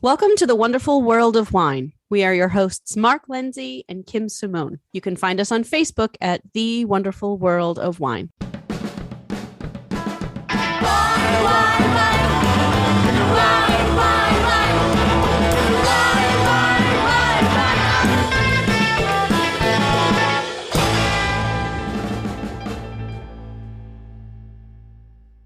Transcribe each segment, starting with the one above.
Welcome to the wonderful world of wine. We are your hosts, Mark Lindsay and Kim Simone. You can find us on Facebook at The Wonderful World of Wine.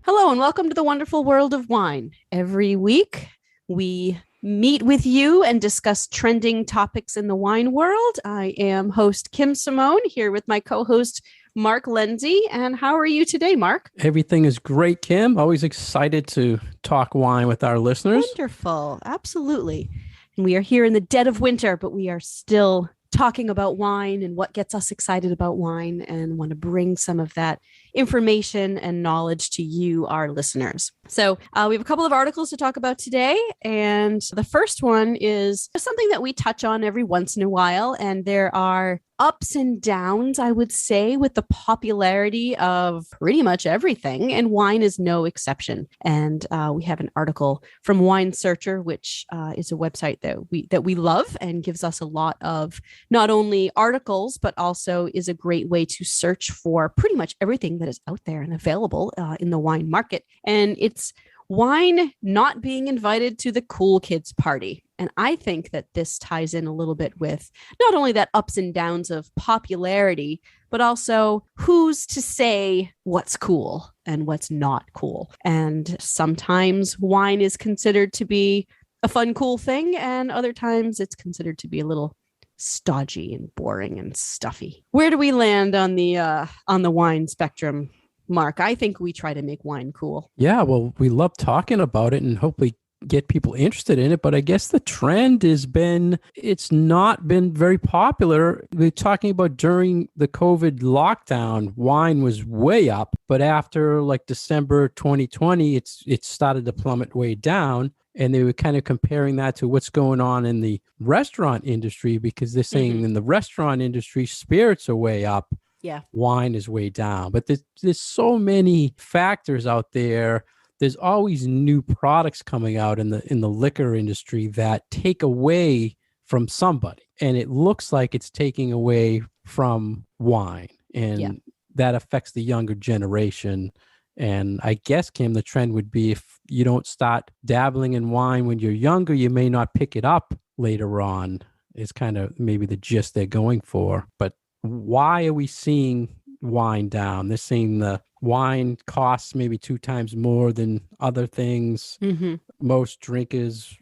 Hello and welcome to the wonderful world of wine. Every week, we meet with you and discuss trending topics in the wine world. I am host Kim Simone here with my co-host Mark Lindsay. And how are you today, Mark? Everything is great, Kim. Always excited to talk wine with our listeners. Wonderful. Absolutely. And we are here in the dead of winter, but we are still talking about wine and what gets us excited about wine, and want to bring some of that information and knowledge to you, our listeners. So we have a couple of articles to talk about today. And the first one is something that we touch on every once in a while. And there are ups and downs, I would say, with the popularity of pretty much everything. And wine is no exception. And we have an article from Wine Searcher, which is a website that we love and gives us a lot of not only articles, but also is a great way to search for pretty much everything that is out there and available in the wine market. And it's wine not being invited to the cool kids party. And I think that this ties in a little bit with not only that ups and downs of popularity, but also who's to say what's cool and what's not cool. And sometimes wine is considered to be a fun, cool thing. And other times it's considered to be a little stodgy and boring and stuffy. Where do we land on the wine spectrum, Mark? I think we try to make wine cool. Yeah, well, we love talking about it and hopefully get people interested in it. But I guess the trend it's not been very popular. We're talking about during the COVID lockdown, wine was way up. But after like December 2020, it started to plummet way down. And they were kind of comparing that to what's going on in the restaurant industry, because they're saying in the restaurant industry, spirits are way up. Yeah. Wine is way down. But there's so many factors out there. There's always new products coming out in the liquor industry that take away from somebody. And it looks like it's taking away from wine. And that affects the younger generation. And I guess, Kim, the trend would be if you don't start dabbling in wine when you're younger, you may not pick it up later on, is kind of maybe the gist they're going for. But why are we seeing wine down? They're saying the wine costs maybe 2 times more than other things. Most drinkers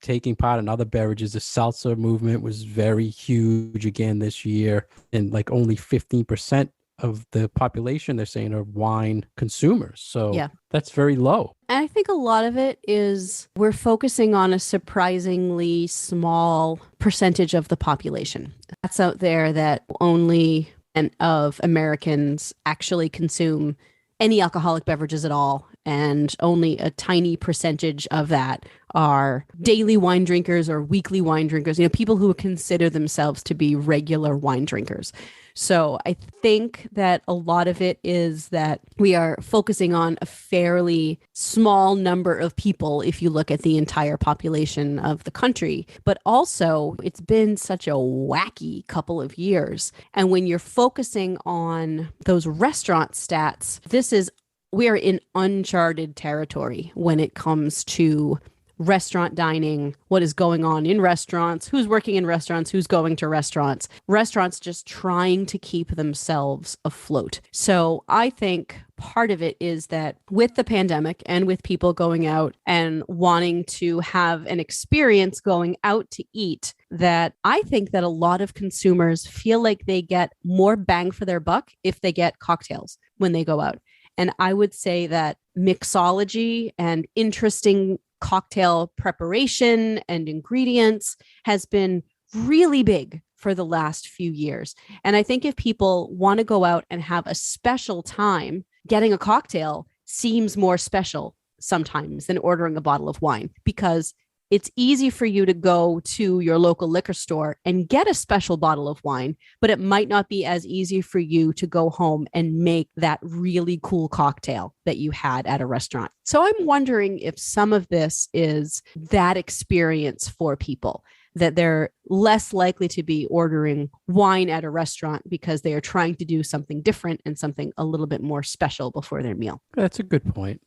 taking part in other beverages. The seltzer movement was very huge again this year, and like only 15% of the population, they're saying, are wine consumers. So that's very low. And I think a lot of it is we're focusing on a surprisingly small percentage of the population that's out there, that only of Americans actually consume any alcoholic beverages at all. And only a tiny percentage of that are daily wine drinkers or weekly wine drinkers, people who consider themselves to be regular wine drinkers. So I think that a lot of it is that we are focusing on a fairly small number of people if you look at the entire population of the country. But also, it's been such a wacky couple of years. And when you're focusing on those restaurant stats, we are in uncharted territory when it comes to restaurant dining, what is going on in restaurants, who's working in restaurants, who's going to restaurants just trying to keep themselves afloat. So I think part of it is that with the pandemic and with people going out and wanting to have an experience going out to eat, that I think that a lot of consumers feel like they get more bang for their buck if they get cocktails when they go out. And I would say that mixology and interesting cocktail preparation and ingredients has been really big for the last few years. And I think if people want to go out and have a special time, getting a cocktail seems more special sometimes than ordering a bottle of wine, because it's easy for you to go to your local liquor store and get a special bottle of wine, but it might not be as easy for you to go home and make that really cool cocktail that you had at a restaurant. So I'm wondering if some of this is that experience for people, that they're less likely to be ordering wine at a restaurant because they are trying to do something different and something a little bit more special before their meal. That's a good point.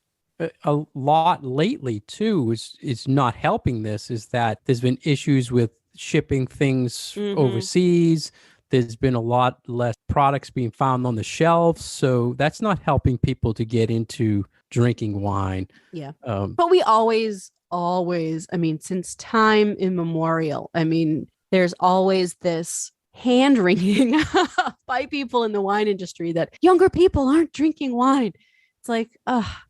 A lot lately too is not helping this, is that there's been issues with shipping things overseas. There's been a lot less products being found on the shelves, so that's not helping people to get into drinking wine. Yeah. But we always, I mean, since time immemorial, I mean, there's always this hand wringing by people in the wine industry that younger people aren't drinking wine. It's like,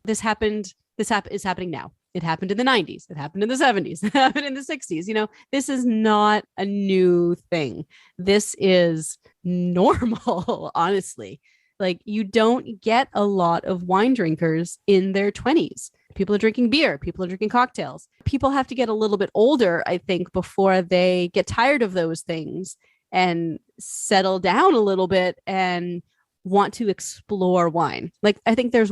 this is happening now. It happened in the 90s. It happened in the 70s. It happened in the 60s. You know, this is not a new thing. This is normal, honestly. Like, you don't get a lot of wine drinkers in their 20s. People are drinking beer. People are drinking cocktails. People have to get a little bit older, I think, before they get tired of those things and settle down a little bit and want to explore wine. Like, I think there's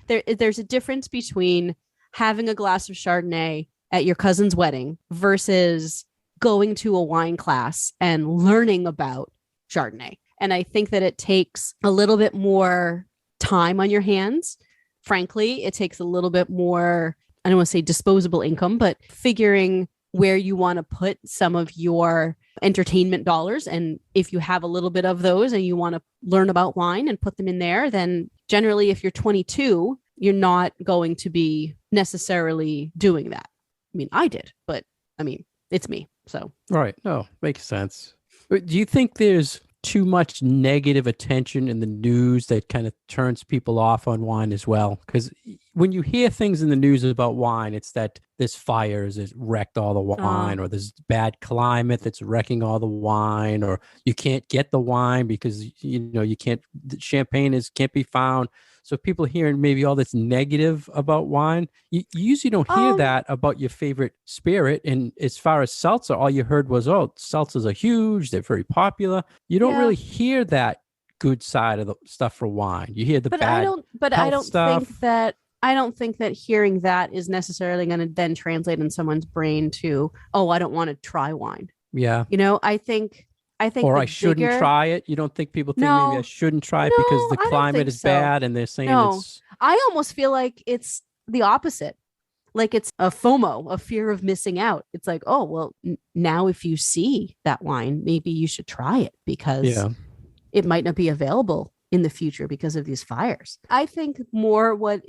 there's a difference between having a glass of Chardonnay at your cousin's wedding versus going to a wine class and learning about Chardonnay. And I think that it takes a little bit more time on your hands. Frankly, it takes a little bit more, I don't want to say disposable income, but figuring where you want to put some of your entertainment dollars. And if you have a little bit of those and you want to learn about wine and put them in there, then generally, if you're 22, you're not going to be necessarily doing that. I mean, I did, but I mean, it's me. So. Right. No, makes sense. But do you think there's too much negative attention in the news that kind of turns people off on wine as well? Because when you hear things in the news about wine, it's that there's fires that wrecked all the wine, or there's bad climate that's wrecking all the wine, or you can't get the wine because you can't, champagne can't be found. So people hearing maybe all this negative about wine, you usually don't hear that about your favorite spirit. And as far as seltzer, all you heard was, oh, seltzers are huge, they're very popular. You don't really hear that good side of the stuff for wine. You hear the bad stuff. I don't think that hearing that is necessarily going to then translate in someone's brain to, oh, I don't want to try wine. Yeah. I think or I shouldn't try it. You don't think people think maybe I shouldn't try it because the climate is bad and they're saying it's... I almost feel like it's the opposite. Like, it's a FOMO, a fear of missing out. It's like, oh, well, now if you see that wine, maybe you should try it because it might not be available in the future because of these fires. I think more what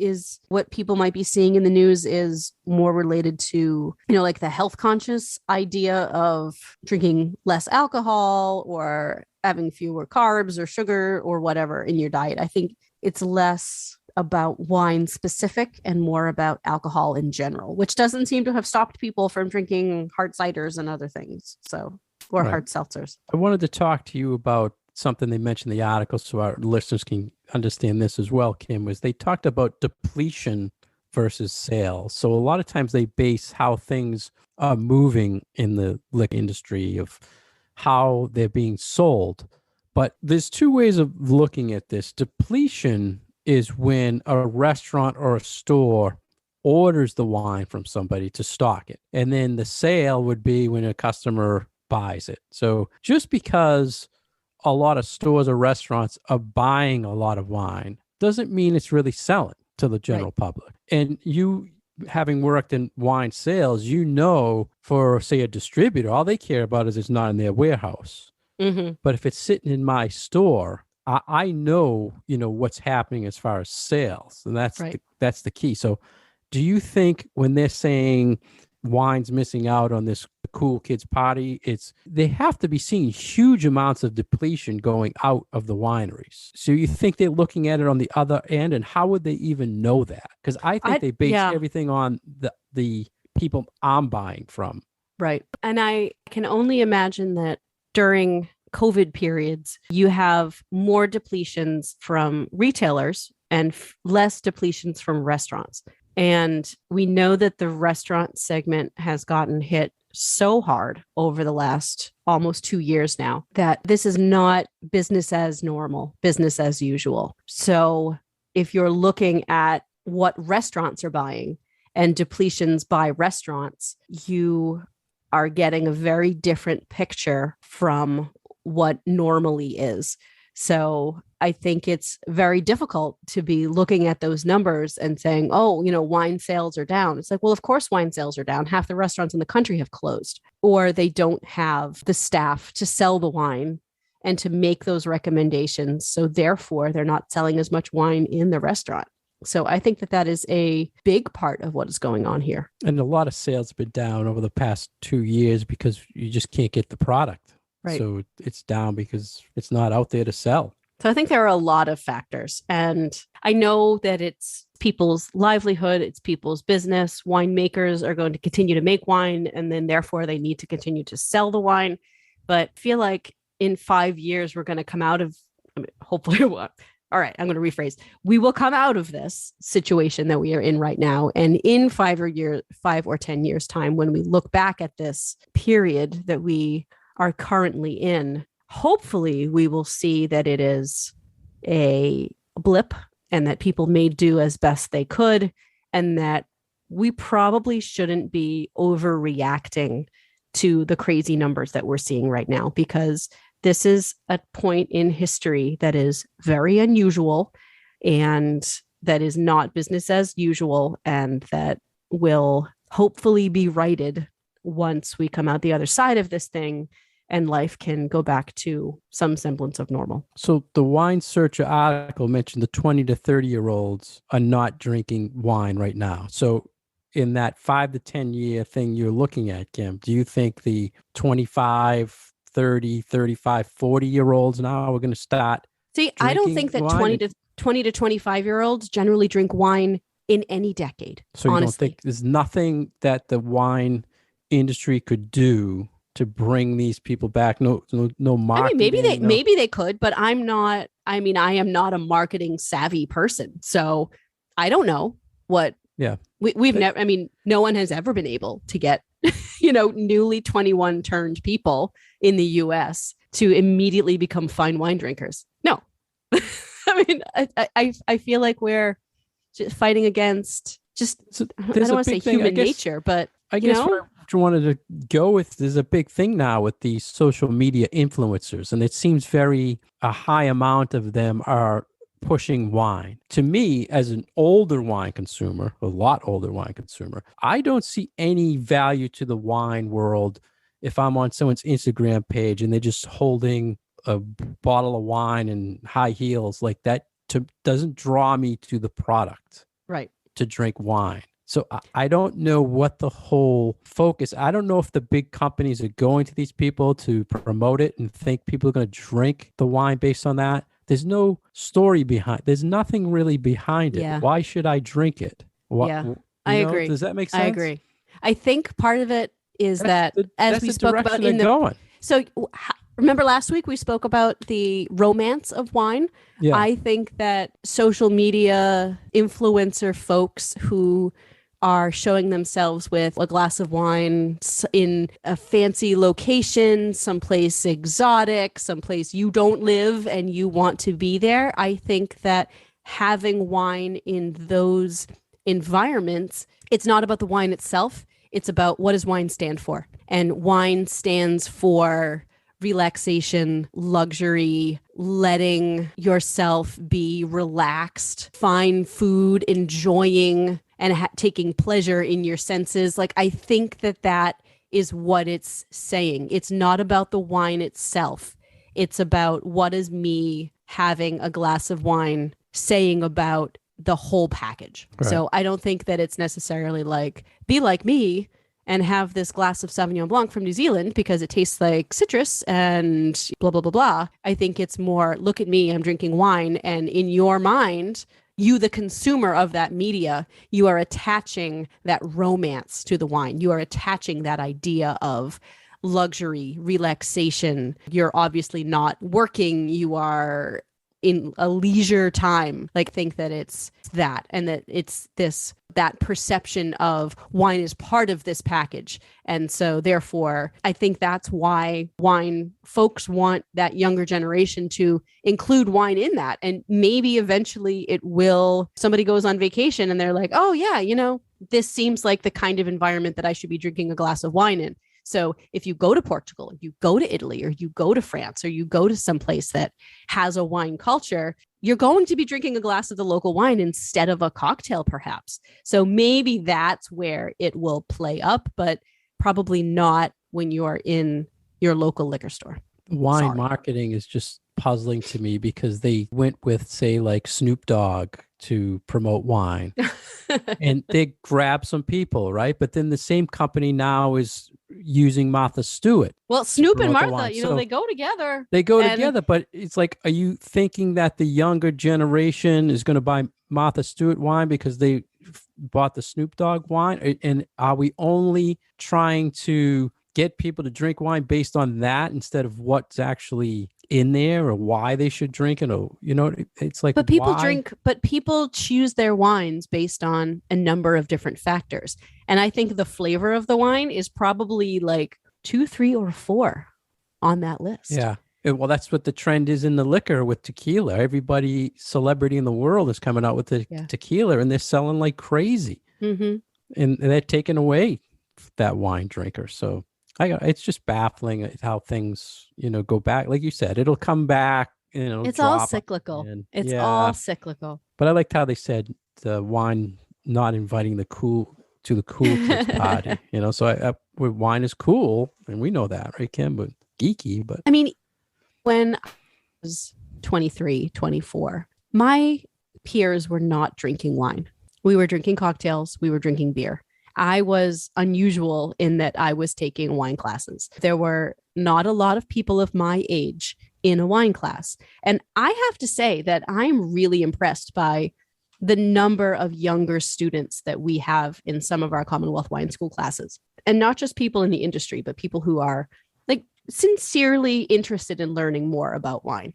people might be seeing in the news is more related to, like the health conscious idea of drinking less alcohol or having fewer carbs or sugar or whatever in your diet. I think it's less about wine specific and more about alcohol in general, which doesn't seem to have stopped people from drinking hard ciders and other things. So, or hard seltzers. I wanted to talk to you about something they mentioned in the article so our listeners can understand this as well, Kim, was they talked about depletion versus sales. So a lot of times they base how things are moving in the liquor industry of how they're being sold. But there's two ways of looking at this. Depletion is when a restaurant or a store orders the wine from somebody to stock it. And then the sale would be when a customer buys it. So just because a lot of stores or restaurants are buying a lot of wine doesn't mean it's really selling to the general public. And you, having worked in wine sales, for, say, a distributor, all they care about is it's not in their warehouse. But if it's sitting in my store, I know, what's happening as far as sales. And that's the key. So do you think when they're saying wine's missing out on this cool kids party, they have to be seeing huge amounts of depletion going out of the wineries? So you think they're looking at it on the other end, and how would they even know that? Because I think they base everything on the people I'm buying from. Right. And I can only imagine that during COVID periods, you have more depletions from retailers and less depletions from restaurants. And we know that the restaurant segment has gotten hit so hard over the last almost 2 years now that this is not business as normal, business as usual. So if you're looking at what restaurants are buying and depletions by restaurants, you are getting a very different picture from what normally is. So I think it's very difficult to be looking at those numbers and saying, oh, wine sales are down. It's like, well, of course, wine sales are down. Half the restaurants in the country have closed, or they don't have the staff to sell the wine and to make those recommendations. So therefore, they're not selling as much wine in the restaurant. So I think that that is a big part of what is going on here. And a lot of sales have been down over the past 2 years because you just can't get the product. Right. So it's down because it's not out there to sell. So I think there are a lot of factors. And I know that it's people's livelihood, it's people's business. Winemakers are going to continue to make wine, and then therefore they need to continue to sell the wine. But I feel like in 5 years, we're going to come out of, hopefully, all right, I'm going to rephrase. We will come out of this situation that we are in right now. And in 5 or 10 years time, when we look back at this period that we are currently in, hopefully we will see that it is a blip and that people made do as best they could, and that we probably shouldn't be overreacting to the crazy numbers that we're seeing right now, because this is a point in history that is very unusual and that is not business as usual, and that will hopefully be righted once we come out the other side of this thing and life can go back to some semblance of normal. So the Wine Searcher article mentioned the 20 to 30-year-olds are not drinking wine right now. So in that 5 to 10 year thing you're looking at, Kim, do you think the 25, 30, 35, 40-year-olds now are going to start? See, I don't think that 20 to 25-year-olds generally drink wine in any decade. So you honestly. don't think there's nothing that the wine industry could do to bring these people back? No marketing. Maybe they could, but I am not a marketing savvy person. So I don't know what. Yeah. We've never, no one has ever been able to get, newly 21 turned people in the US to immediately become fine wine drinkers. No. I feel like we're just fighting against I don't want to say human nature, but I guess what I wanted to go with, there's a big thing now with these social media influencers, and it seems a high amount of them are pushing wine. To me, as an older wine consumer, a lot older wine consumer, I don't see any value to the wine world if I'm on someone's Instagram page and they're just holding a bottle of wine and high heels like that. Doesn't draw me to the product. Right. To drink wine. So I don't know what the whole focus. I don't know if the big companies are going to these people to promote it and think people are going to drink the wine based on that. There's no story behind. There's nothing really behind it. Yeah. Why should I drink it? I agree. Does that make sense? I agree. I think part of it is as we spoke about in the going. So remember last week we spoke about the romance of wine. Yeah. I think that social media influencer folks who are showing themselves with a glass of wine in a fancy location, someplace exotic, someplace you don't live and you want to be there. I think that having wine in those environments, it's not about the wine itself. It's about what does wine stand for? And wine stands for relaxation, luxury, letting yourself be relaxed, find food, enjoying and taking pleasure in your senses. Like, I think that is what it's saying. It's not about the wine itself. It's about what is me having a glass of wine saying about the whole package. Right. So I don't think that it's necessarily like, be like me and have this glass of Sauvignon Blanc from New Zealand because it tastes like citrus and blah, blah, blah, blah. I think it's more, look at me, I'm drinking wine. And in your mind, you, the consumer of that media, you are attaching that romance to the wine. You are attaching that idea of luxury, relaxation. You're obviously not working. You are in a leisure time. Like, think that it's that, and that it's this that perception of wine is part of this package. And so therefore, I think that's why wine folks want that younger generation to include wine in that. And maybe eventually it will, somebody goes on vacation and they're like, oh yeah, this seems like the kind of environment that I should be drinking a glass of wine in. So if you go to Portugal, you go to Italy, or you go to France, or you go to some place that has a wine culture, you're going to be drinking a glass of the local wine instead of a cocktail, perhaps. So maybe that's where it will play up, but probably not when you're in your local liquor store. Wine marketing is just puzzling to me because they went with, say, like Snoop Dogg to promote wine and they grab some people, right? But then the same company now is using Martha Stewart. Well, Snoop and Martha, they go together. They go together, but it's like, are you thinking that the younger generation is going to buy Martha Stewart wine because they bought the Snoop Dogg wine? And are we only trying to get people to drink wine based on that instead of what's actually in there or why they should drink it? Or, it's like, but people choose their wines based on a number of different factors. And I think the flavor of the wine is probably like 2, 3, or 4 on that list. Yeah. Well, that's what the trend is in the liquor with tequila. Everybody, celebrity in the world is coming out with the tequila and they're selling like crazy. Mm-hmm. And they're taking away that wine drinker. So it's just baffling how things, go back. Like you said, it'll come back, it's all cyclical. It's all cyclical. But I liked how they said the wine not inviting the cool kids party, so wine is cool. And we know that, right, Kim? But geeky, but. I mean, when I was 23, 24, my peers were not drinking wine. We were drinking cocktails. We were drinking beer. I was unusual in that I was taking wine classes. There were not a lot of people of my age in a wine class. And I have to say that I'm really impressed by the number of younger students that we have in some of our Commonwealth Wine School classes. And not just people in the industry, but people who are like sincerely interested in learning more about wine.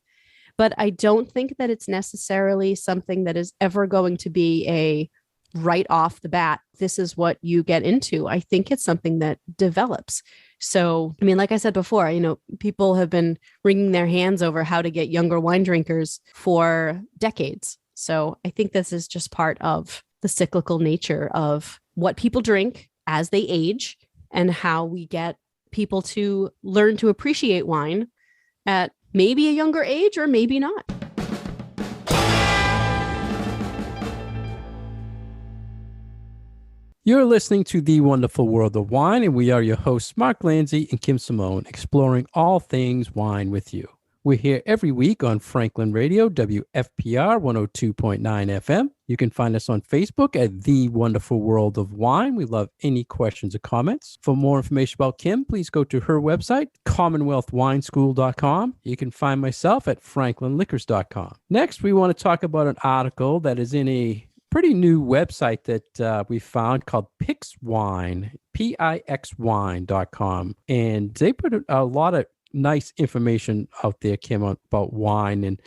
But I don't think that it's necessarily something that is ever going to be a right off the bat, this is what you get into. I think it's something that develops. So, I mean, like I said before, people have been wringing their hands over how to get younger wine drinkers for decades. So I think this is just part of the cyclical nature of what people drink as they age and how we get people to learn to appreciate wine at maybe a younger age or maybe not. You're listening to The Wonderful World of Wine, and we are your hosts, Mark Lanzi and Kim Simone, exploring all things wine with you. We're here every week on Franklin Radio, WFPR 102.9 FM. You can find us on Facebook at The Wonderful World of Wine. We love any questions or comments. For more information about Kim, please go to her website, commonwealthwineschool.com. You can find myself at franklinliquors.com. Next, we want to talk about an article that is in a pretty new website that we found called PixWine, PIXWine.com. And they put a lot of nice information out there, Kim, about wine. And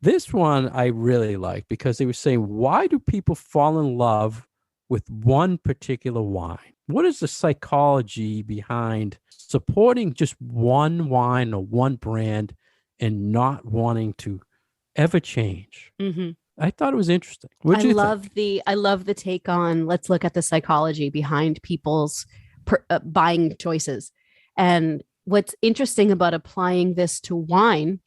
this one I really like because they were saying, why do people fall in love with one particular wine? What is the psychology behind supporting just one wine or one brand and not wanting to ever change? Mm-hmm. I thought it was interesting. I love the take on, let's look at the psychology behind people's buying choices. And what's interesting about applying this to wine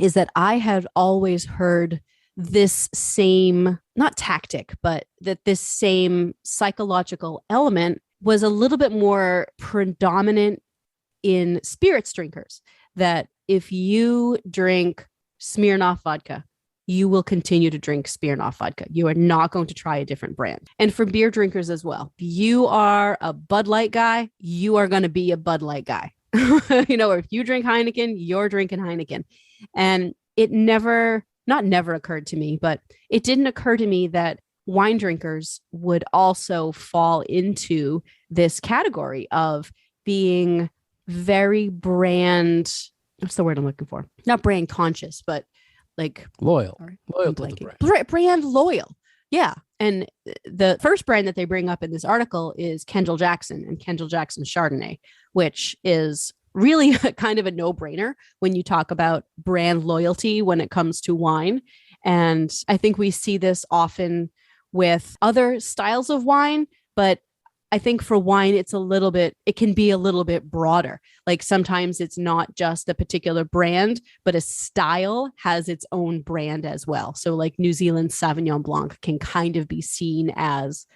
is that I had always heard this same, not tactic, but that this same psychological element was a little bit more predominant in spirits drinkers. That if you drink Smirnoff vodka, you will continue to drink Smirnoff vodka. You are not going to try a different brand. And for beer drinkers as well, if you are a Bud Light guy, you are going to be a Bud Light guy. Or if you drink Heineken, you're drinking Heineken. And it never occurred to me, but it didn't occur to me that wine drinkers would also fall into this category of being very brand, what's the word I'm looking for? Not brand conscious, but like loyal to the brand. Brand loyal Yeah. And the first brand that they bring up in this article is Kendall Jackson and Kendall Jackson Chardonnay, which is really kind of a no-brainer when you talk about brand loyalty when it comes to wine. And I think we see this often with other styles of wine, but I think for wine, it can be a little bit broader. Like sometimes it's not just a particular brand, but a style has its own brand as well. So like New Zealand Sauvignon Blanc can kind of be seen as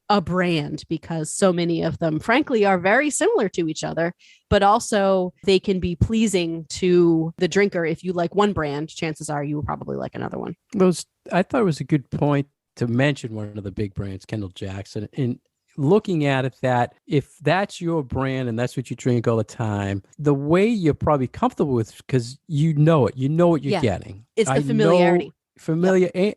a brand because so many of them, frankly, are very similar to each other, but also they can be pleasing to the drinker. If you like one brand, chances are you will probably like another one. I thought it was a good point to mention one of the big brands, Kendall Jackson. And looking at it, that if that's your brand and that's what you drink all the time, the way you're probably comfortable with, because you know what you're getting. It's the familiarity. Yep.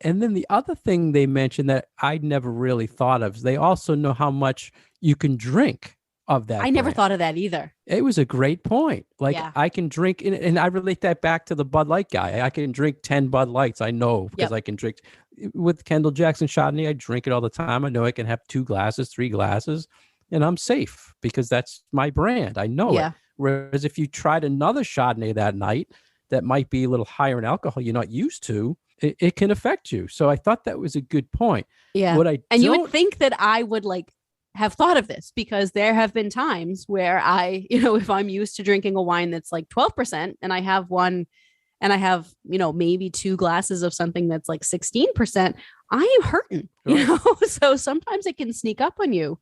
And then the other thing they mentioned that I never really thought of is they also know how much you can drink of that. I never thought of that either. It was a great point. Like I can drink, and I relate that back to the Bud Light guy. I can drink 10 Bud Lights. I know because I can drink. With Kendall Jackson Chardonnay, I drink it all the time. I know I can have 2 glasses, 3 glasses, and I'm safe because that's my brand. I know it. Whereas if you tried another Chardonnay that night that might be a little higher in alcohol you're not used to, it can affect you. So I thought that was a good point. Yeah. You would think that I would have thought of this because there have been times where if I'm used to drinking a wine that's like 12% and I have one and I have, maybe 2 glasses of something that's like 16%, I am hurting, so sometimes it can sneak up on you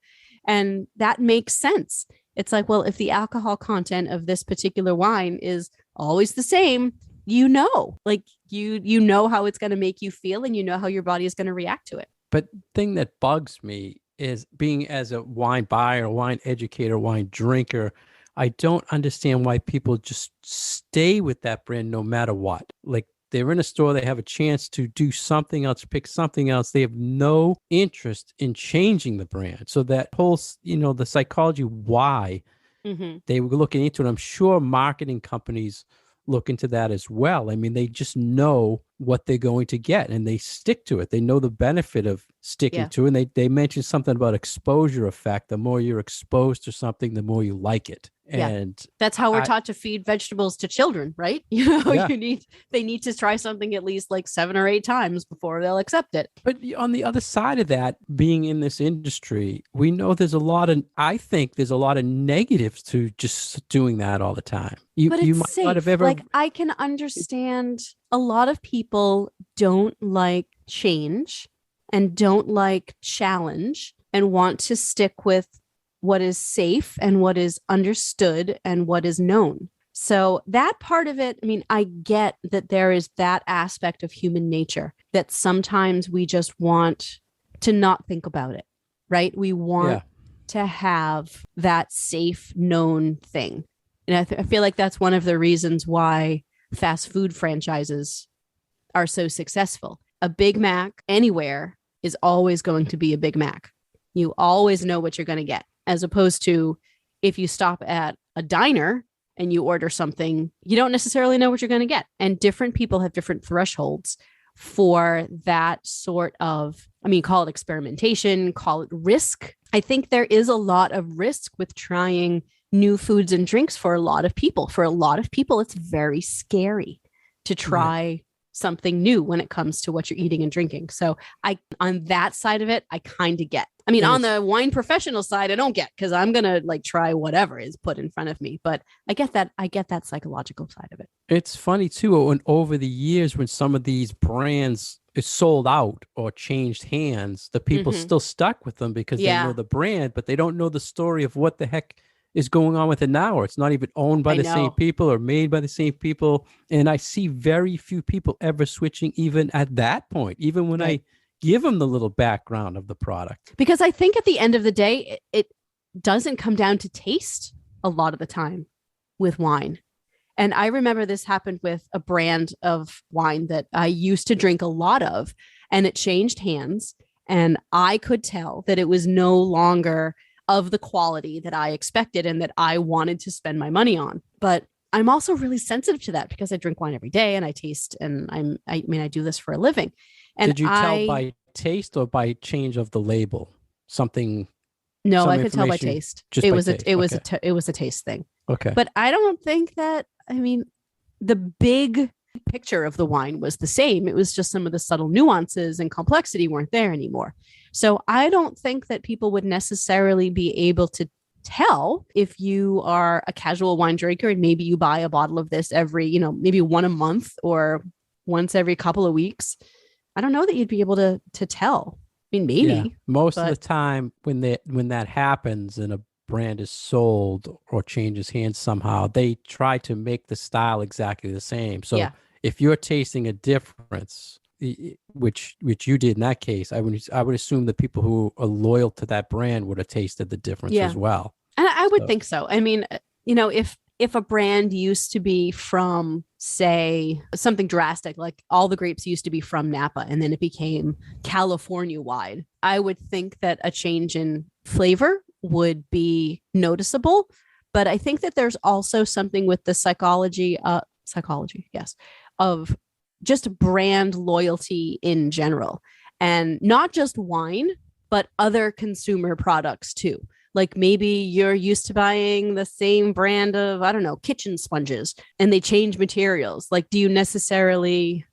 and that makes sense. It's like, well, if the alcohol content of this particular wine is always the same, you know how it's going to make you feel and how your body is going to react to it. But the thing that bugs me is being as a wine buyer, wine educator, wine drinker, I don't understand why people just stay with that brand no matter what. Like they're in a store, they have a chance to do something else, pick something else. They have no interest in changing the brand. So that whole, the psychology why they were looking into it. I'm sure marketing companies look into that as well. I mean, they just know what they're going to get and they stick to it. They know the benefit of sticking to it. And they mentioned something about exposure effect. The more you're exposed to something, the more you like it. And that's how we're taught to feed vegetables to children, right? They need to try something at least like 7 or 8 times before they'll accept it. But on the other side of that, being in this industry, we know I think there's a lot of negatives to just doing that all the time. You might safe. Not have ever I can understand a lot of people don't like change and don't like challenge and want to stick with what is safe and what is understood and what is known. So that part of it, I mean, I get that there is that aspect of human nature that sometimes we just want to not think about it, right? We want to have that safe, known thing. And I feel like that's one of the reasons why fast food franchises are so successful. A Big Mac anywhere is always going to be a Big Mac. You always know what you're going to get. As opposed to if you stop at a diner and you order something, you don't necessarily know what you're going to get. And different people have different thresholds for that sort of, call it experimentation, call it risk. I think there is a lot of risk with trying new foods and drinks for a lot of people. For a lot of people, it's very scary to try something new when it comes to what you're eating and drinking. So on that side of it, I kind of get. On the wine professional side, I don't get because I'm going to try whatever is put in front of me. But I get that psychological side of it. It's funny, too, when over the years, when some of these brands is sold out or changed hands, the people still stuck with them because they know the brand, but they don't know the story of what the heck is going on with it now, or it's not even owned by the same people or made by the same people. And I see very few people ever switching even at that point, even when I give them the little background of the product. Because I think at the end of the day, it doesn't come down to taste a lot of the time with wine. And I remember this happened with a brand of wine that I used to drink a lot of, and it changed hands. And I could tell that it was no longer of the quality that I expected and that I wanted to spend my money on. But I'm also really sensitive to that because I drink wine every day and I taste, and I do this for a living. And did you tell by taste or by change of the label? Something, No, some I could tell by information taste. just It by was taste. it was a taste thing. Okay. But I don't think that, I mean, the big picture of the wine was the same. It was just some of the subtle nuances and complexity weren't there anymore. So I don't think that people would necessarily be able to tell if you are a casual wine drinker and maybe you buy a bottle of this every, maybe one a month or once every couple of weeks. I don't know that you'd be able to tell. I mean, maybe. Yeah. Most of but- the time when that happens and a brand is sold or changes hands somehow, they try to make the style exactly the same. So Yeah. if you're tasting a difference, which you did in that case, I would assume the people who are loyal to that brand would have tasted the difference Yeah. as well. And I would So- think so. I mean, if a brand used to be from, say, something drastic, like all the grapes used to be from Napa and then it became California wide, I would think that a change in flavor would be noticeable. But I think that there's also something with the psychology, yes, of just brand loyalty in general, and not just wine, but other consumer products too. Like maybe you're used to buying the same brand of, I don't know, kitchen sponges and they change materials. Like, do you necessarily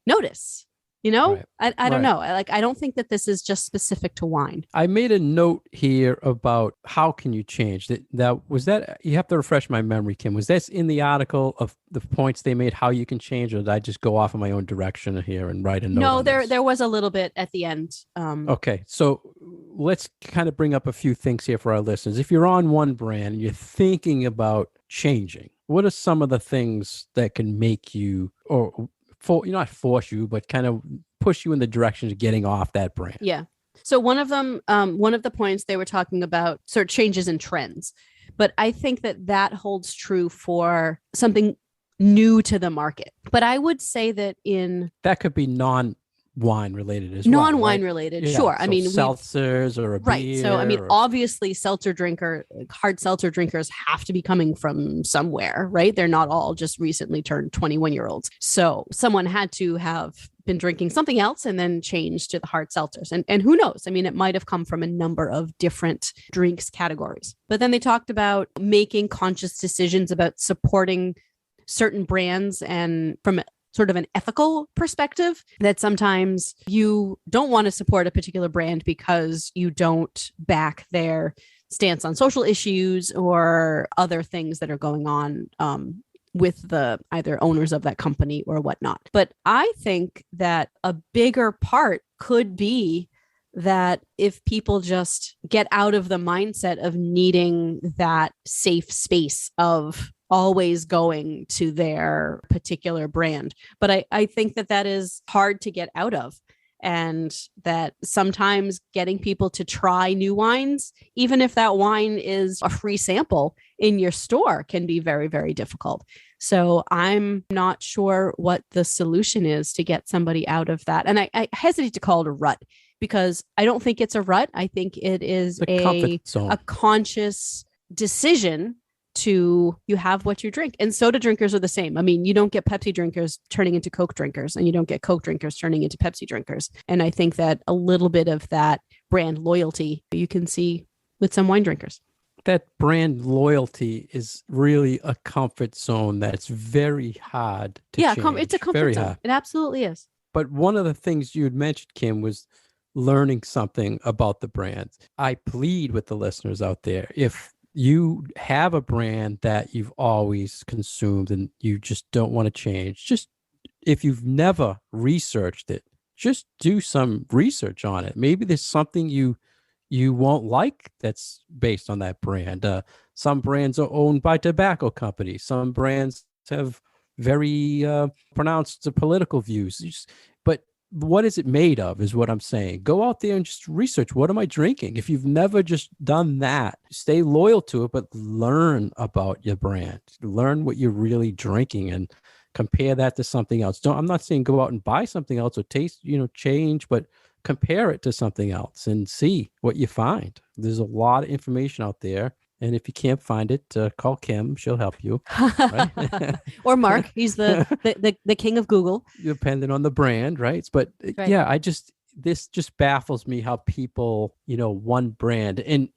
notice? Right. I don't know. I don't think that this is just specific to wine. I made a note here about how can you change that. You have to refresh my memory, Kim. Was that in the article of the points they made, how you can change, or did I just go off in my own direction here and write a note? No, on there this? there was a little bit at the end. Okay, so let's kind of bring up a few things here for our listeners. If you're on one brand and you're thinking about changing, what are some of the things that can make you, or not force you, but kind of push you in the direction of getting off that brand? Yeah. So one of them, one of the points they were talking about sort of changes in trends, but I think that holds true for something new to the market. But I would say that that could be non-wine related as well. Non-wine right? related, Yeah, sure. so I mean, seltzers or a right. beer. So I mean, or- obviously, hard seltzer drinkers have to be coming from somewhere, right? They're not all just recently turned 21-year-olds. So someone had to have been drinking something else and then changed to the hard seltzers. And who knows? I mean, it might have come from a number of different drinks categories. But then they talked about making conscious decisions about supporting certain brands, and from sort of an ethical perspective, that sometimes you don't want to support a particular brand because you don't back their stance on social issues or other things that are going on with the either owners of that company or whatnot. But I think that a bigger part could be that if people just get out of the mindset of needing that safe space of always going to their particular brand. But I think that is hard to get out of. And that sometimes getting people to try new wines, even if that wine is a free sample in your store, can be very, very difficult. So I'm not sure what the solution is to get somebody out of that. And I hesitate to call it a rut, because I don't think it's a rut. I think it is a conscious decision to, you have what you drink. And soda drinkers are the same. I mean, you don't get Pepsi drinkers turning into Coke drinkers, and you don't get Coke drinkers turning into Pepsi drinkers. And I think that a little bit of that brand loyalty you can see with some wine drinkers. That brand loyalty is really a comfort zone that's very hard to change. It's a comfort zone. It absolutely is. But one of the things you had mentioned, Kim, was learning something about the brand. I plead with the listeners out there, if you have a brand that you've always consumed and you just don't want to change, just if you've never researched it, just do some research on it. Maybe there's something you won't like that's based on that brand. Some brands are owned by tobacco companies. Some brands have very pronounced political views. But what is it made of is what I'm saying. Go out there and just research, what am I drinking? If you've never just done that, stay loyal to it, but learn about your brand. Learn what you're really drinking and compare that to something else. I'm not saying go out and buy something else or taste, change, but compare it to something else and see what you find. There's a lot of information out there. And if you can't find it, call Kim. She'll help you. Right? Or Mark. He's the king of Google. Depending on the brand, right? But right. yeah, this just baffles me how people, one brand, and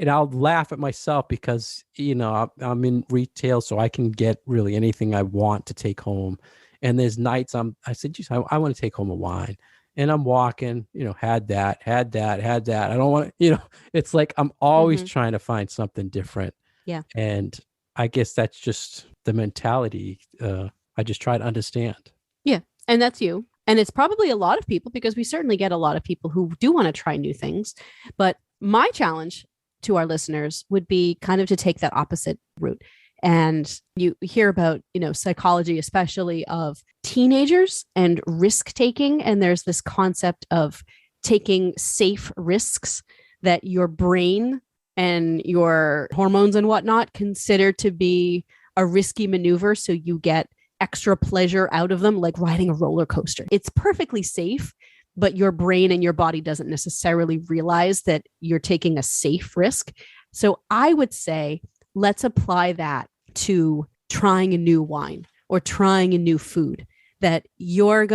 I'll laugh at myself because, I'm in retail, so I can get really anything I want to take home. And there's nights I said, geez, I want to take home a wine. And I'm walking, had that. I don't want to, it's like I'm always trying to find something different. Yeah. And I guess that's just the mentality. I just try to understand. Yeah. And that's you. And it's probably a lot of people, because we certainly get a lot of people who do want to try new things. But my challenge to our listeners would be kind of to take that opposite route. And you hear about, psychology, especially of teenagers and risk taking. And there's this concept of taking safe risks that your brain and your hormones and whatnot consider to be a risky maneuver. So you get extra pleasure out of them, like riding a roller coaster. It's perfectly safe, but your brain and your body doesn't necessarily realize that you're taking a safe risk. So I would say, let's apply that to trying a new wine or trying a new food, that your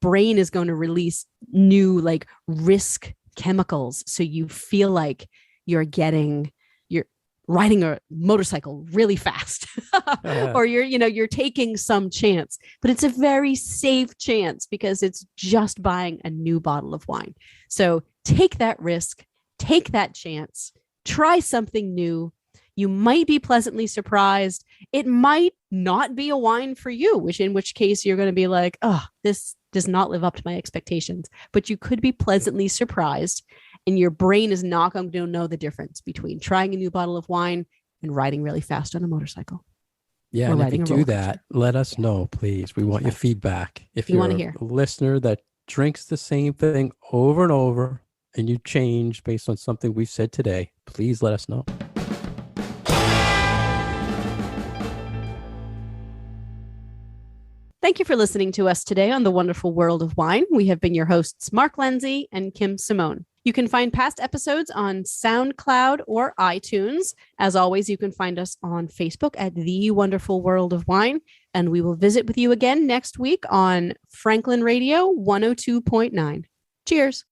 brain is going to release new like risk chemicals. So you feel like you're riding a motorcycle really fast or you're taking some chance, but it's a very safe chance because it's just buying a new bottle of wine. So take that risk, take that chance, try something new. You might be pleasantly surprised. It might not be a wine for you, in which case you're going to be like, oh, this does not live up to my expectations. But you could be pleasantly surprised, and your brain is not going to know the difference between trying a new bottle of wine and riding really fast on a motorcycle. Yeah, and if you do that, let us know, please. We want your feedback. If you're a listener that drinks the same thing over and over and you change based on something we've said today, please let us know. Thank you for listening to us today on The Wonderful World of Wine. We have been your hosts, Mark Lindsay and Kim Simone. You can find past episodes on SoundCloud or iTunes. As always, you can find us on Facebook at The Wonderful World of Wine. And we will visit with you again next week on Franklin Radio 102.9. Cheers.